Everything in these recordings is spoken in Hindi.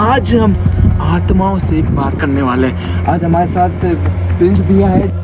आज हम आत्माओं से बात करने वाले हैं। आज हमारे साथ प्रिंस दिया है।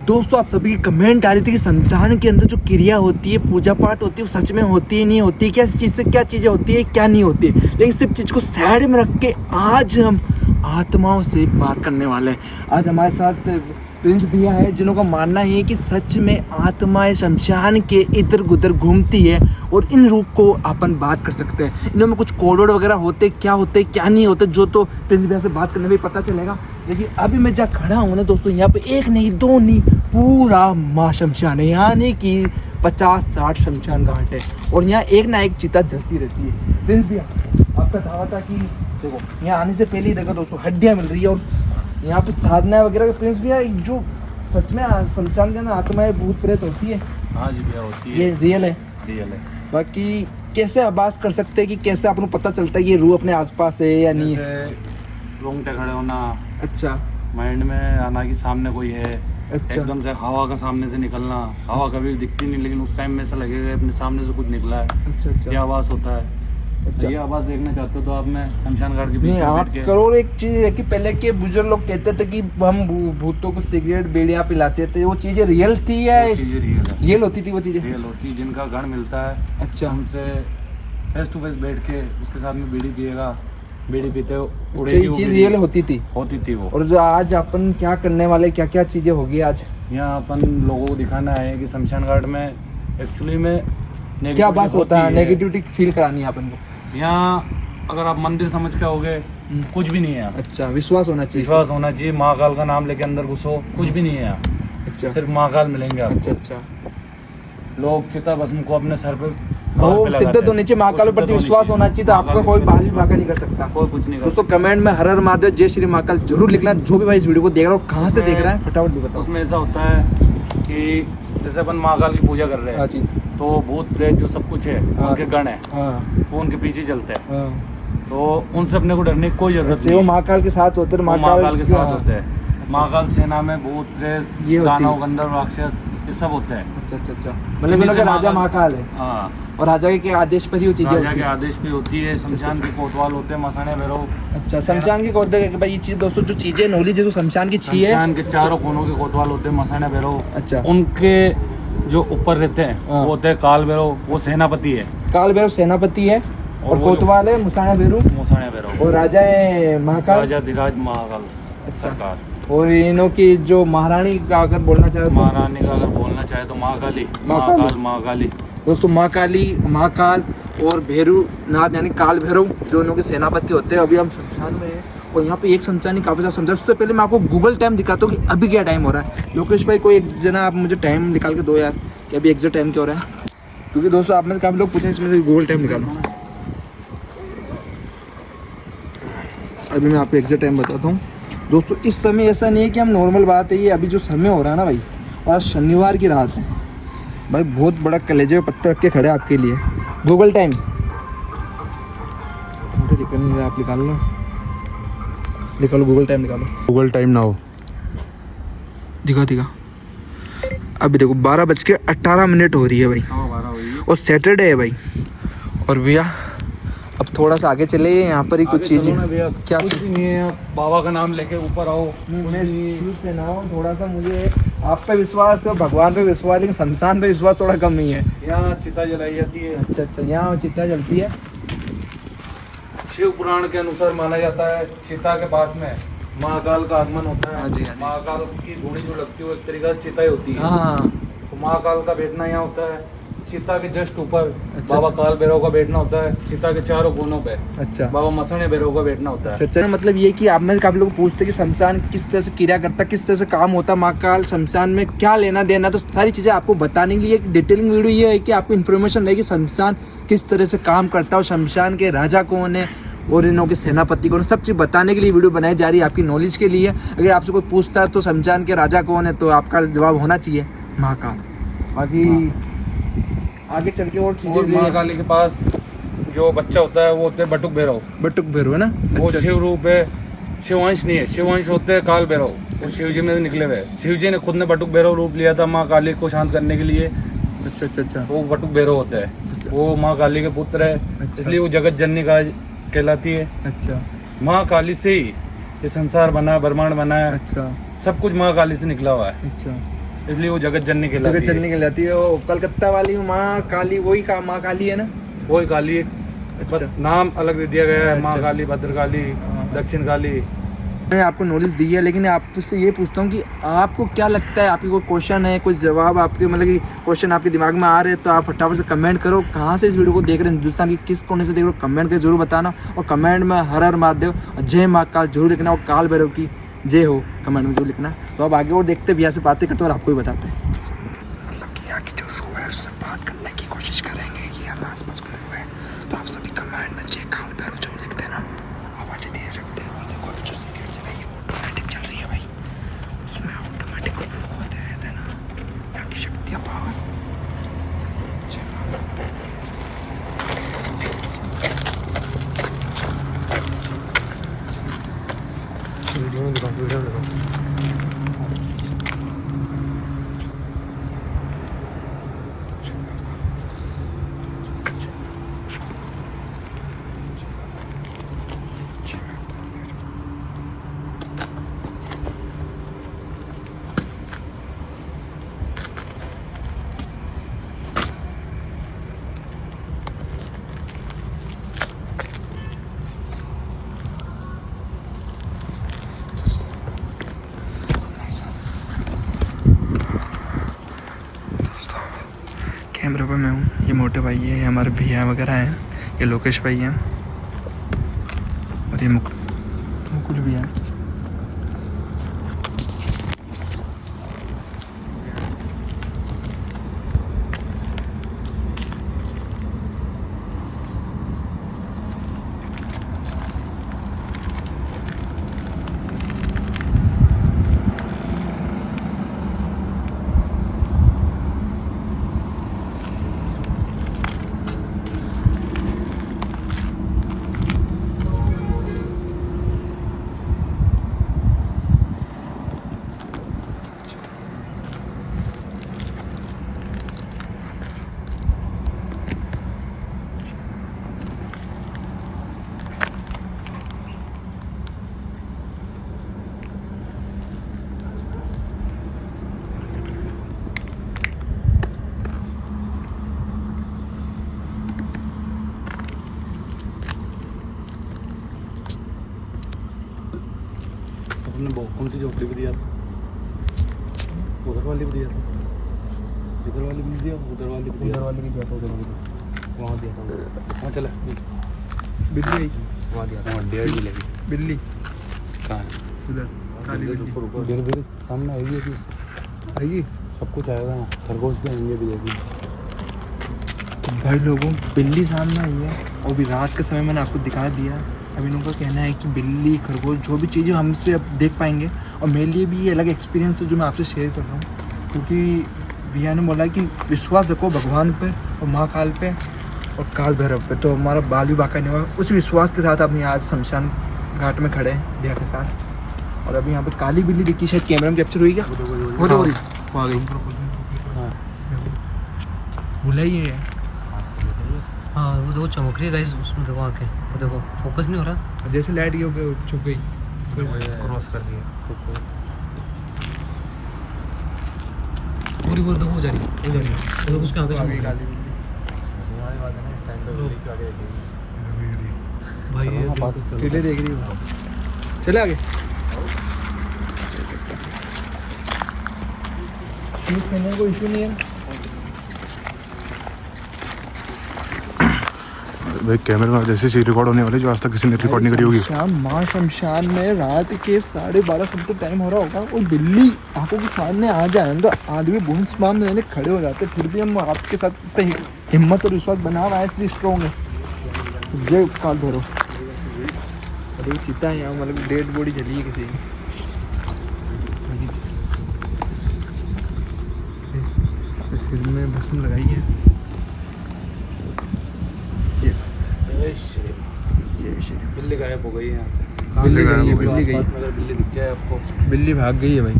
दोस्तों, आप सभी की कमेंट आ रही थी कि शमशान के अंदर जो क्रिया होती है, पूजा पाठ होती है, वो सच में होती है नहीं होती है, क्या चीज़ से क्या चीज़ें होती है क्या नहीं होती है। लेकिन सिर्फ चीज़ को साइड में रख के आज हम आत्माओं से बात करने वाले हैं। आज हमारे साथ प्रिंस दिया है, जिन्हों का मानना है कि सच में आत्माएं शमशान के इधर उधर घूमती है और इन रूप को अपन बात कर सकते हैं। इनमें कुछ कोड वगैरह होते क्या नहीं होते, जो तो प्रिंस भैया से बात करने में पता चलेगा। लेकिन अभी मैं जहाँ खड़ा हूँ ना दोस्तों, यहाँ पे एक नहीं दो नहीं पूरा माँ शमशान है, यानी कि 50-60 शमशान घाट है और यहाँ एक ना एक चिता जलती रहती है। प्रिंस भैया, आपका दावा था कि देखो यहाँ आने से पहले ही देखो दोस्तों हड्डियाँ मिल रही है और यहाँ पे साधना वगैरह। प्रिंस भैया, जो सच में शमशान के ना आत्माएं भूत प्रेत होती है? हाँ जी भैया, होती है। ये रियल है? रियल है। बाकी कैसे आभास कर सकते हैं कि कैसे आपको पता चलता है कि ये रूह अपने आसपास है या नहीं है? रोंगटे खड़े होना, अच्छा, माइंड में आना कि सामने कोई है, अच्छा, एकदम से हवा का सामने से निकलना। हवा कभी दिखती नहीं, लेकिन उस टाइम में ऐसा लगेगा अपने सामने से कुछ निकला है। अच्छा, अच्छा, ये आवाज़ होता है। अच्छा। ये आवाज़ देखना चाहते हो तो आप में शमशान घाट के बीच नहीं, में आप बैठ के करो। एक चीज है कि पहले के बुजुर्ग लोग कहते थे कि हम भूतों को सिगरेट बीड़ियाँ पिलाते थे, वो चीजें रियल थी या वो चीज़ें रियल है। रियल होती थी वो चीजें? रियल होती, जिनका गण मिलता है, अच्छा, उनसे फेस टू फेस बैठ के उसके साथ में बीड़ी पिएगा, बीड़ी पीते तो उड़ेगी ये वो चीज बीड़ी। रियल होती थी वो। और जो आज अपन क्या करने वाले, क्या क्या चीजें होगी आज? यहाँ अपन लोगों को दिखाना है कि शमशान घाट में एक्चुअली में क्या बात होता है, नेगेटिविटी फील करानी है अपन को। यहाँ अगर आप मंदिर समझ के आओगे, कुछ भी नहीं है यहाँ। अच्छा, विश्वास होना चाहिए। विश्वास होना चाहिए। महाकाल का नाम लेके अंदर घुसो, कुछ भी नहीं है यहाँ। अच्छा, सिर्फ महाकाल मिलेंगे आपको। अच्छा, अच्छा। लोग चिता भस्म को अपने सर पे वो सिद्धत होनी चाहिए, महाकाल पर विश्वास होना चाहिए, तो आपको कोई बाली बाका नहीं कर सकता। कोई कुछ नहीं कर दोस्तों, कमेंट में हर हर महादेव, जय श्री महाकाल जरूर लिखना। जो भी भाई इस वीडियो को देख रहा हो, कहाँ से देख रहा है, फटाफट भी बताओ। उसमें ऐसा होता है कि जैसे अपन महाकाल की पूजा कर रहे हाँ हैं, जी, तो भूत प्रेत जो सब कुछ है, हाँ। उनके गण है, हाँ, वो उनके पीछे चलते हैं। हाँ। तो उनसे अपने को डरने की कोई जरूरत अच्छा, वो नहीं है। महाकाल के साथ होते हैं, वो महाकाल के साथ हाँ। होते हैं। महाकाल सेना में भूत प्रेत, ये होती है। दानव, गंधर्व, राक्षस, ये सब होते हैं। अच्छा, अच्छा, अच्छा। मतलब ये राजा महाकाल है हाँ, और राजा के आदेश पर ही वो चीजें राजा होती के हैं। आदेश पे होती है। शमशान के कोतवाल होते हैं, मसाने भैरव। अच्छा, शमशान की कोते के भाई ये चीज दोस्तों, जो चीजें नॉलेज है जो शमशान की छी है, शमशान के चारों कोनों के कोतवाल होते हैं, मसाने भैरव। अच्छा, उनके जो ऊपर रहते हैं हाँ। वो होते हैं काल भैरव, वो सेनापति है। काल भैरव सेनापति है और वो कोतवाल है मुसाना भैरू मसाने भैरव, और राजा है महाकाल। राजा धीराज महाकाल अच्छा। सरकार। और इन्हों की जो महारानी का अगर बोलना चाहे तो महारानी का अगर बोलना चाहे तो महाकाली, महाकाली। दोस्तों, महाकाली, महाकाल और भैरू नाथ यानी काल भैरव जो इन्हों के सेनापति होते हैं। अभी हम शमशान में हैं और यहाँ पे एक शमशान ही काफ़ी ज़्यादा शमशान। उससे पहले मैं आपको गूगल टाइम दिखाता हूँ कि अभी क्या टाइम हो रहा है। लोकेश भाई, कोई एक जना आप मुझे टाइम निकाल के दो यार कि अभी एग्जैक्ट टाइम क्या हो रहा है, क्योंकि दोस्तों आप में से काफ़ी लोग पूछे इसमें से गूगल टाइम निकालो। अभी मैं आपको एग्जैक्ट टाइम बताता हूँ दोस्तों। इस समय ऐसा नहीं है कि हम नॉर्मल बात है, ये अभी जो समय हो रहा है ना भाई, और आज शनिवार की रात है भाई, बहुत बड़ा कलेजे में पत्थर रख के खड़े आपके लिए। गूगल टाइम आप निकाल लो, निकालो गूगल टाइम निकालो। गूगल टाइम नाउ दिखा अभी देखो 12:18 हो रही है भाई, और सैटरडे है भाई। और भैया अब थोड़ा सा आगे चले, यहाँ पर ही कुछ चीज़ें क्या कुछ भी नहीं है। बाबा का नाम लेके ऊपर आओ। थोड़ा सा मुझे आप पे विश्वास है, भगवान पे विश्वास, लेकिन शमशान पे विश्वास थोड़ा कम ही है। यहाँ चिता जलाई जाती है। अच्छा, अच्छा, यहाँ चिता जलती है। शिव पुराण के अनुसार माना जाता है चिता के पास में महाकाल का आगमन होता है। हाँ जी, हाँ जी। महाकाल की घोड़ी जो लगती है वो एक तरीका से चिता ही होती है। हाँ, तो महाकाल का बैठना यहाँ होता है चिता के जस्ट ऊपर। अच्छा, बाबा काल भैरव का बैठना होता है चिता के चारों कोनों पे। अच्छा, बाबा मसाने भैरव का बैठना होता है। अच्छा, अच्छा। मतलब ये कि आप में से काफी लोग पूछते हैं कि शमशान किस तरह से क्रिया करता है, किस तरह से काम होता है, महाकाल शमशान में क्या लेना देना, तो सारी चीज़ें आपको बताने के लिए एक डिटेलिंग वीडियो ये है कि आपको इन्फॉर्मेशन रहे कि शमशान किस तरह से काम करता है और शमशान के राजा कौन है और इनों के सेनापति कौन है, सब चीज़ बताने के लिए वीडियो बनाई जा रही है आपकी नॉलेज के लिए। अगर आपसे कोई पूछता है तो शमशान के राजा कौन है, तो आपका जवाब होना चाहिए महाकाल। बाकी आगे चल के और चीज़ें महाकाली के पास जो बच्चा होता है वो होते हैं बटुक भैरव। बटुक भैरव है ना? वो अच्छा। शिव रूप है, शिवंश नहीं है। शिवंश होते हैं काल भैरव, वो शिव जी में से निकले हुए। शिव जी ने खुद ने बटुक भैरव रूप लिया था माँ काली को शांत करने के लिए। अच्छा अच्छा अच्छा। वो बटुक भैरव होता है, वो माँ काली के पुत्र है, अच्छा। इसलिए वो जगत जननी का कहलाती है। अच्छा माँ काली से ही ये संसार बना है, ब्रह्मांड बना है, अच्छा सब कुछ माँ काली से निकला हुआ है, अच्छा। इसलिए वो जगत जननी कहलाती जगत है। जननी कहलाती है। वो कलकत्ता वाली माँ काली, वही का माँ काली है ना? वही काली है, बस नाम अलग दे दिया गया है। माँ अच्छा। काली, भद्रकाली, दक्षिण काली। मैंने आपको नॉलेज दी है, लेकिन आपसे ये पूछता हूँ कि आपको क्या लगता है, आपकी कोई क्वेश्चन है, कोई जवाब आपके मतलब कि क्वेश्चन आपके दिमाग में आ रहे हैं तो आप फटाफट से कमेंट करो। कहाँ से इस वीडियो को देख रहे हैं, हिंदुस्तान के किस कोने से देख रहे हो, कमेंट करके जरूर बताना। और कमेंट में हर हर महादेव और जय माँ काल जरूर लिखना, और काल भैरव की जय हो कमेंट में जरूर लिखना। तो अब आगे और देखते भैया से बातें करते और आपको भी बताते हैं। मतलब कि यहाँ की जो रो है उससे बात करने की कोशिश करेंगे कि हम आस पास कोई रो है तो आप सभी कमेंट में जय काल भैरव जरूर लिख देना। आवाज़ें धीरे रखते हैं। और देखो अभी जो सिगरेट से भाई ऑटोमेटिक चल रही है भाई, उसमें ऑटोमेटिक होते रहते हैं ना, यहाँ की शक्तियाँ पावर। वीडियो में दिखाओ, वीडियो में दिखाओ। कैमरे पर मैं हूँ, ये मोटे भाई है, ये हमारे भैया वगैरह हैं, ये लोकेश भाई हैं और ये मुकुल भैया हैं। आपने कौन सी झोपड़ी भी दिया था? उधर वाली भी दिया था, इधर वाली भी दिया, उधर वाली भी दिया, उधर वाली भी दिया था, उधर वाली वहाँ दिया था। वहाँ चला बिल्ली आई, वहाँ दिया था, वहाँ डेढ़ मिलेगी। बिल्ली कहाँ है? उधर काली बिल्ली धीरे धीरे सामने आएगी, अभी आइए। सब कुछ आएगा। खरगोश भी आएंगे, भी आएगी। तो भाई लोगों, बिल्ली सामने आई है और भी रात के समय मैंने आपको दिखा दिया। अब इन लोगों का कहना है कि बिल्ली, खरगोश, जो भी चीज़ें हमसे अब देख पाएंगे। और मेरे लिए भी ये अलग एक्सपीरियंस है जो मैं आपसे शेयर कर रहा हूँ, क्योंकि भैया ने बोला कि विश्वास रखो भगवान पे और माँ काल पे और काल भैरव पे, तो हमारा बाल भी बाका नहीं होगा। उस विश्वास के साथ अपनी आज शमशान घाट में खड़े हैं भैया के साथ। और अभी यहाँ पे काली बिल्ली दिखी, शायद कैमरा में कैप्चर हुई क्या? हो रही आ गई, भूला ही है। हाँ वो देखो चमक रही है गाइस, उसमें देखो आंखें, वो देखो फोकस नहीं हो रहा। जैसे लाइट की हो गई, छुप गई, क्रॉस कर दिया। पूरी पूरी देखो हो जा रही है, हो जा रही है, देखो उसके आंखें चमक रही है। भाई ये टीले देख रही हो, चले आगे। कोई इशू नहीं है भाई, कैमरे में जैसी चीज रिकॉर्ड होने वाली जो आज तक किसी ने रिकॉर्ड नहीं करी होगी। शाम माँ शमशान में रात के 12:30 समझे टाइम हो रहा होगा, और बिल्ली आंखों के सामने आ जाए तो आदमी बूंद माम लेने खड़े हो जाते। फिर भी हम आपके साथ इतना हिम्मत और विश्वास बना हुआ है, इसलिए स्ट्रॉन्ग है। जय काल भैरव। अरे चिता है यहाँ, मतलब डेड बॉडी जली है किसी की। सिर में भस्म लगाई है। जय श्री बिल्ली गायब हो गई है यहाँ से। बिल्ली गायब गई है, हो गई। बिल्ली गई, आसपास में अगर बिल्ली दिख जाए आपको, बिल्ली भाग गई है भाई।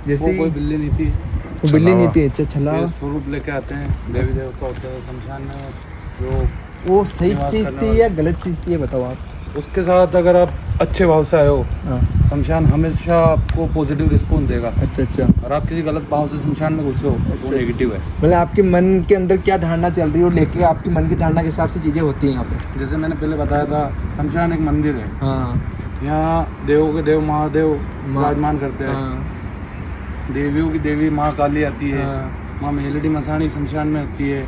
जैसे वो कोई बिल्ली नहीं थी। वो बिल्ली नहीं थी, अच्छा छला ये स्वरूप लेके आते हैं देवी देवता होते हैं शमशान में, जो वो सही निवास चीज करने थी वाले। या गलत चीज थी ये बताओ आप। उसके साथ अगर आप अच्छे भाव से आए हो, हाँ शमशान हमेशा आपको पॉजिटिव रिस्पॉन्स देगा। अच्छा अच्छा, और आप किसी गलत भाव से शमशान में घुसे हो, वो नेगेटिव है। मतलब आपके मन के अंदर क्या धारणा चल रही है और लेके आपकी मन की धारणा के हिसाब से चीजें होती हैं यहाँ पे। जैसे मैंने पहले बताया था, शमशान एक मंदिर है। हाँ यहाँ देवों के देव महादेव विराजमान करते हैं। हाँ देवियों की देवी माँ काली आती है, हाँ, माँ मेलडी मसाणी शमशान में होती है,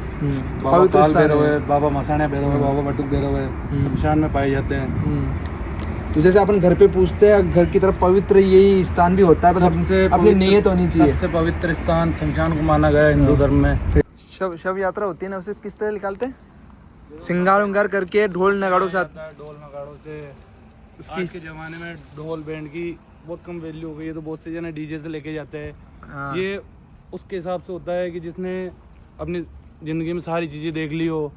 बाबा पवित्र काल स्थान भैरव है। है, बाबा मसाणिया भैरव है, बाबा बटुक भैरव है, शमशान में पाए जाते हैं। तो जैसे अपन घर पे पूछते हैं, घर की तरफ पवित्र यही स्थान भी होता है, बस सबसे अपनी पवित्र- नीयत होनी चाहिए। सबसे पवित्र स्थान शमशान को माना गया है हिंदू धर्म में। शव यात्रा होती है ना, उसे किस तरह निकालते हैं? सिंगार उंगार करके ढोल नगाड़ों के साथ। ढोल नगाड़ों से। उसकी आज के जमाने में ढोल बैंड की बहुत कम वैल्यू हो गई है, तो बहुत से जने डीजे से लेके जाते हैं। हाँ, ये उसके हिसाब से होता है कि जिसने अपनी ज़िंदगी में सारी चीज़ें देख ली हो।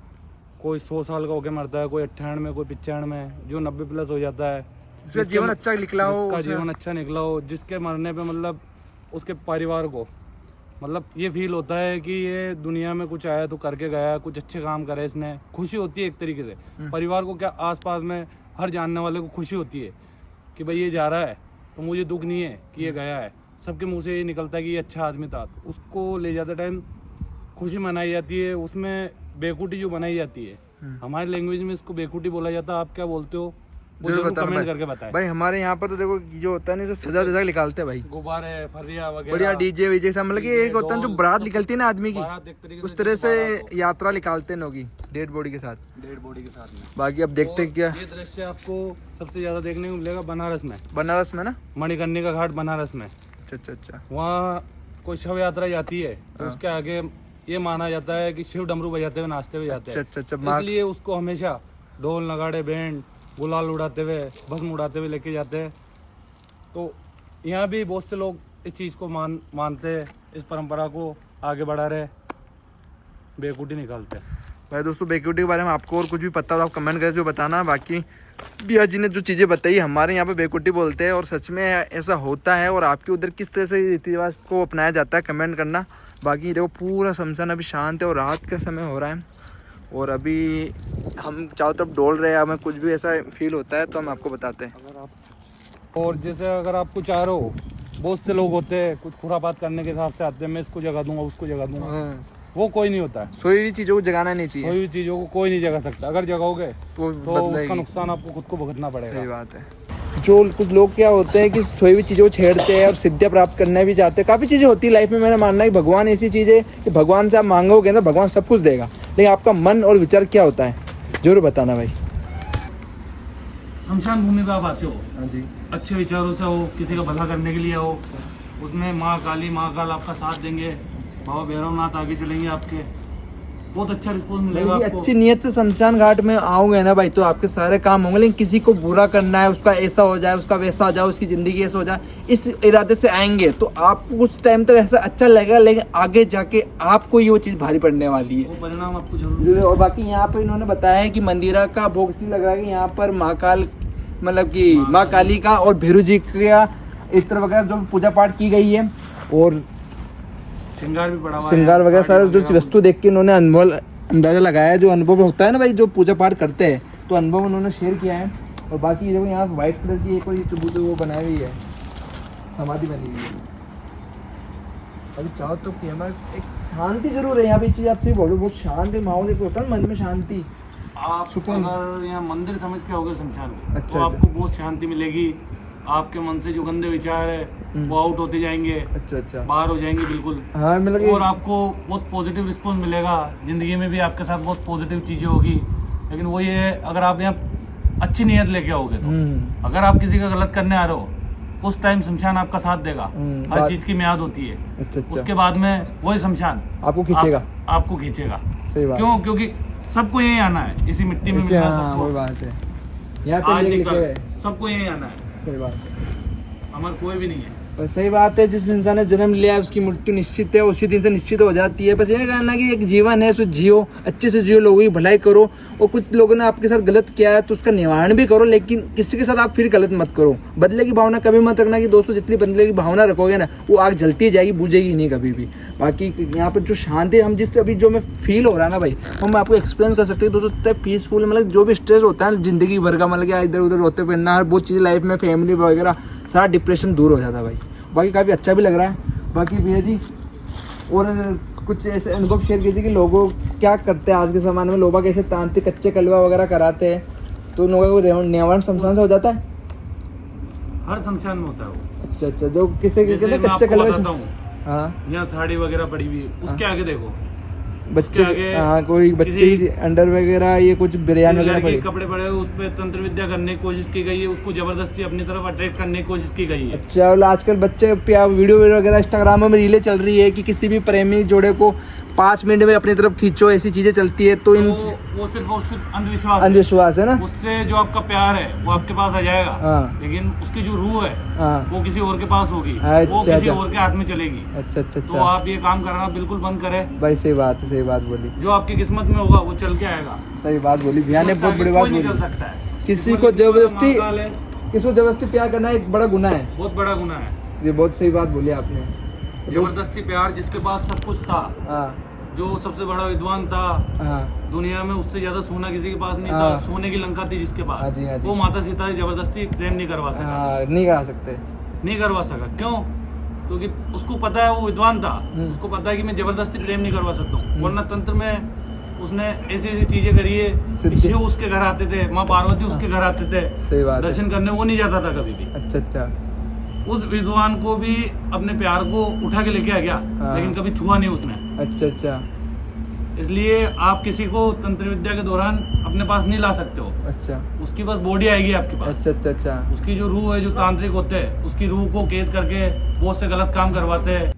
कोई 100 साल का होकर मरता है, कोई 98 में, कोई 95 में, जो 90 प्लस हो जाता है। जिसका जीवन अच्छा निकला हो, जिसका उसे- जीवन अच्छा निकला हो, जिसके मरने पे मतलब उसके परिवार को मतलब ये फील होता है कि ये दुनिया में कुछ आया तो करके गया, कुछ अच्छे काम करे इसने, खुशी होती है एक तरीके से। परिवार को क्या, आसपास में हर जानने वाले को खुशी होती है कि भाई ये जा रहा है तो मुझे दुख नहीं है कि ये गया है। सबके मुंह से ये निकलता है कि ये अच्छा आदमी था। तो उसको ले जाते टाइम खुशी मनाई जाती है, उसमें बेकुटी जो बनाई जाती है। हमारी लैंग्वेज में इसको बेकुटी बोला जाता है। आप क्या बोलते हो वो जरूर जरूर बताना कमेंट भाई। करके बताएं। भाई हमारे यहाँ पर तो देखो जो होता है ना, इसे सजा सजा निकालते हैं भाई, गुब्बारे, फरिया वगैरह, बढ़िया डीजे वीजे सब, मतलब कि एक होता है जो बारात निकलती है ना आदमी की, बारात एक तरीके उस तरह से यात्रा निकालते हैं लोग डेड बॉडी के साथ। डेड बॉडी के साथ में। बाकी अब देखते हैं क्या ये दृश्य आपको सबसे ज्यादा देखने को मिलेगा बनारस में, बनारस में ना। मणिकर्णिका घाट बनारस में। अच्छा अच्छा अच्छा, वहाँ कोई शव यात्रा जाती है तो उसके आगे ये माना जाता है कि शिव डमरू बजाते हुए नाचते हुए जाते अच्छा हैं। अच्छा अच्छा, माँ इसलिए उसको हमेशा ढोल नगाड़े बैंड गुलाल उड़ाते हुए, भस्म उड़ाते हुए लेके जाते हैं। तो यहाँ भी बहुत से लोग इस चीज़ को मानते हैं, इस परंपरा को आगे बढ़ा रहे, बेकुटी निकालते हैं। भाई दोस्तों, बेक्यूटी के बारे में आपको और कुछ भी पता हो तो आप कमेंट करके जो बताना। बाकी बिया जी ने जो चीज़ें बताई, हमारे यहाँ पे बेकुटी बोलते हैं और सच में ऐसा होता है। और आपके उधर किस तरह से रीति रिवाज को अपनाया जाता है, कमेंट करना। बाकी देखो पूरा शमशान अभी शांत है और रात का समय हो रहा है और अभी हम चारों तरफ डोल रहे हैं। हमें कुछ भी ऐसा फील होता है तो हम आपको बताते हैं। और जैसे अगर आप कुछ चाह रहे हो, बहुत से लोग होते हैं कुछ खुरापात करने के हिसाब से आते हैं, मैं इसको जगा दूंगा, उसको जगा दूंगा। वो कोई नहीं होता है। सोई हुई चीज़ों को जगाना नहीं चाहिए, कोई भी चीज़ों को कोई नहीं जगा सकता। अगर जगाओगे तो तो उसका बदलेगी। नुकसान आपको खुद को भुगतना सही पड़ेगा। बात है। जो कुछ लोग क्या होते हैं कि सोई हुई चीज़ों को छेड़ते हैं और सिद्धियाँ प्राप्त करना भी चाहते हैं। काफ़ी चीज़ें होती है लाइफ में। मेरा मानना है कि भगवान ऐसी चीज़ है कि भगवान से आप मांगोगे ना, भगवान सब कुछ देगा, लेकिन आपका मन और विचार क्या होता है जरूर बताना भाई। शमशान भूमि पे आप आते हो, हाँ जी, अच्छे विचारों से हो, किसी का भला करने के लिए हो, उसमें माँ काली महाकाल आपका साथ देंगे, बाबा भैरवनाथ आगे चलेंगे आपके, बहुत अच्छा रिस्पॉन्स मिलेगा आपको। अच्छी नीयत से शमशान घाट में आओगे ना भाई तो आपके सारे काम होंगे। लेकिन किसी को बुरा करना है, उसका ऐसा हो जाए, उसका वैसा हो जाए, उसकी ज़िंदगी ऐसा हो जाए, इस इरादे से आएंगे तो आपको कुछ टाइम तक ऐसा अच्छा लगेगा, लेकिन आगे जाके आपको ये वो चीज़ भारी पड़ने वाली है। वो परिणाम आपको जरूर। और बाकी यहाँ पर इन्होंने बताया है कि मंदिरा का भोग इसलिए लग रहा है कि यहाँ पर महाकाल, मतलब कि माँ काली का और भैरू जी का इत्र वगैरह जो पूजा पाठ की गई है और श्रृंगार भी पड़ा हुआ है, श्रृंगार वगैरह सारे जो वगैरह वस्तु देख के इन्होंने अंदाजा लगाया है। जो अनुभव होता है ना भाई, जो पूजा पाठ करते हैं तो अनुभव उन्होंने शेयर किया है। और बाकी देखो यहाँ व्हाइट कलर की एक और चबूतरी वो बनाई हुई है, समाधि बनी हुई है। अभी चाहो तो कैमरा, एक शांति जरूर है यहाँ पे। चीज़ आपसे बोलो, बहुत शांत है माहौल, एक होता है मन में शांति। आप सुकून। अगर यहाँ मंदिर समझ के आओगे शमशान में, अच्छा, तो आपको बहुत शांति मिलेगी। आपके मन से जो गंदे विचार है वो आउट होते जाएंगे, अच्छा अच्छा, बाहर हो जाएंगे बिल्कुल। हाँ मतलब और आपको बहुत पॉजिटिव रिस्पॉन्स मिलेगा। ज़िंदगी में भी आपके साथ बहुत पॉजिटिव चीज़ें होगी। लेकिन वो ये, अगर आप यहाँ अच्छी नीयत लेके आओगे तो, अगर आप किसी का गलत करने आ रहे हो, उस टाइम शमशान आपका साथ देगा। हर चीज़ की म्याद होती है। अच्छा अच्छा, उसके बाद में वही शमशान आपको खींचेगा। आपको खींचेगा। सही बात। क्यों? क्योंकि सबको यही आना है, इसी मिट्टी में मिलना है हाँ सबको। वही बात है, यहाँ पे आज लिखे निकल हुए। सबको यही आना है। सही बात है। हमारा कोई भी नहीं है। पर सही बात है, जिस इंसान ने जन्म लिया है उसकी मृत्यु निश्चित है, उसी दिन से निश्चित हो जाती है। बस ये कहना कि एक जीवन है, उसको जियो, अच्छे से जियो, लोगों की भलाई करो। और कुछ लोगों ने आपके साथ गलत किया है तो उसका निवारण भी करो, लेकिन किसी के साथ आप फिर गलत मत करो। बदले की भावना कभी मत रखना कि दोस्तों जितनी बदले की भावना रखोगे ना वो आग जलती जाएगी, बुझेगी नहीं कभी भी। बाकी यहाँ पर जो शांति हम जिससे अभी जो मैं फील हो रहा है ना भाई, वो मैं आपको एक्सप्लेन कर सकती हूँ दोस्तों। इतना पीसफुल, मतलब जो भी स्ट्रेस होता है जिंदगी भर का, मतलब इधर उधर रोते फिरना, हर बहुत चीज़ें लाइफ में, फैमिली वगैरह, सारा डिप्रेशन दूर हो जाता है भाई। बाकी काफ़ी अच्छा भी लग रहा है। बाकी भैया जी और कुछ ऐसे अनुभव शेयर कीजिए कि लोगों क्या करते हैं आज के ज़माने में, लोग कैसे तांत्रिक कच्चे कलवा वगैरह कराते हैं तो लोगों को निवारण शमशान से हो जाता है। हर शमशान में होता है वो। अच्छा अच्छा, जो किसे जैसे कहते मैं हैं कच्चे आपको कलवे। बताता हूँ, हाँ यहाँ साड़ी वगैरह पड़ी हुई है, उसके आगे देखो बच्चे, आगे हाँ कोई बच्चे की अंडर वगैरह, ये कुछ बिरयानी वगैरह लड़की पड़ी। के कपड़े पड़े हुए, उस पर तंत्र विद्या करने की कोशिश की गई है, उसको जबरदस्ती अपनी तरफ अट्रैक्ट करने की कोशिश की गई है। अच्छा, और आजकल बच्चे वीडियो वगैरह इंस्टाग्राम में रीलें चल रही है कि किसी भी प्रेमी जोड़े को 5 मिनट में अपनी तरफ खींचो, ऐसी चीजें चलती है। तो इन वो सिर्फ अंधविश्वास अंधविश्वास है ना। उससे जो आपका प्यार है वो आपके पास आ जाएगा, हाँ लेकिन उसकी जो रूह है हाँ, वो किसी और के पास होगी, अच्छा, वो किसी अच्छा। और के हाथ में चलेगी। अच्छा अच्छा तो अच्छा आप ये काम करना बिल्कुल बंद करें। भाई, सही बात है, सही बात बोली, जो आपकी किस्मत में होगा वो चल के आएगा। सही बात बोली भैया ने, बहुत बड़ी बात कोई नहीं चल बोली। सकता है। किसी को जबरदस्ती, महाकाल है, किसी को जबरदस्ती प्यार करना एक बड़ा गुनाह है। बहुत बड़ा गुनाह है। ये बहुत सही बात बोली आपने। जबरदस्ती प्यार, जिसके पास सब कुछ था, हाँ जो सबसे बड़ा विद्वान था हाँ दुनिया में, उससे ज्यादा सोना किसी के पास नहीं हाँ। था, सोने की लंका थी जिसके हाँ जी, हाँ पास, जी। वो माता सीता से जबरदस्ती प्रेम नहीं करवा सका। हाँ, नहीं करा सकते। नहीं करवा सका, क्यों? क्योंकि उसको पता है, वो विद्वान था, उसको पता है कि मैं जबरदस्ती प्रेम नहीं करवा सकता हूँ। वरना तंत्र में उसने ऐसी ऐसी चीजें करी है कि सिद्धि। शिव उसके घर आते थे, माँ पार्वती उसके घर आते थे, सही बात है। दर्शन करने वो नहीं जाता था कभी भी। अच्छा अच्छा, उस विद्वान को भी अपने प्यार को उठा के लेके आ गया, हाँ। लेकिन कभी छुआ नहीं उसने। अच्छा अच्छा इसलिए आप किसी को तंत्र विद्या के दौरान अपने पास नहीं ला सकते हो। अच्छा उसकी बस बॉडी आएगी आपके पास, अच्छा अच्छा अच्छा उसकी जो रूह है, जो तांत्रिक होते हैं, उसकी रूह को कैद करके बहुत से गलत काम करवाते हैं।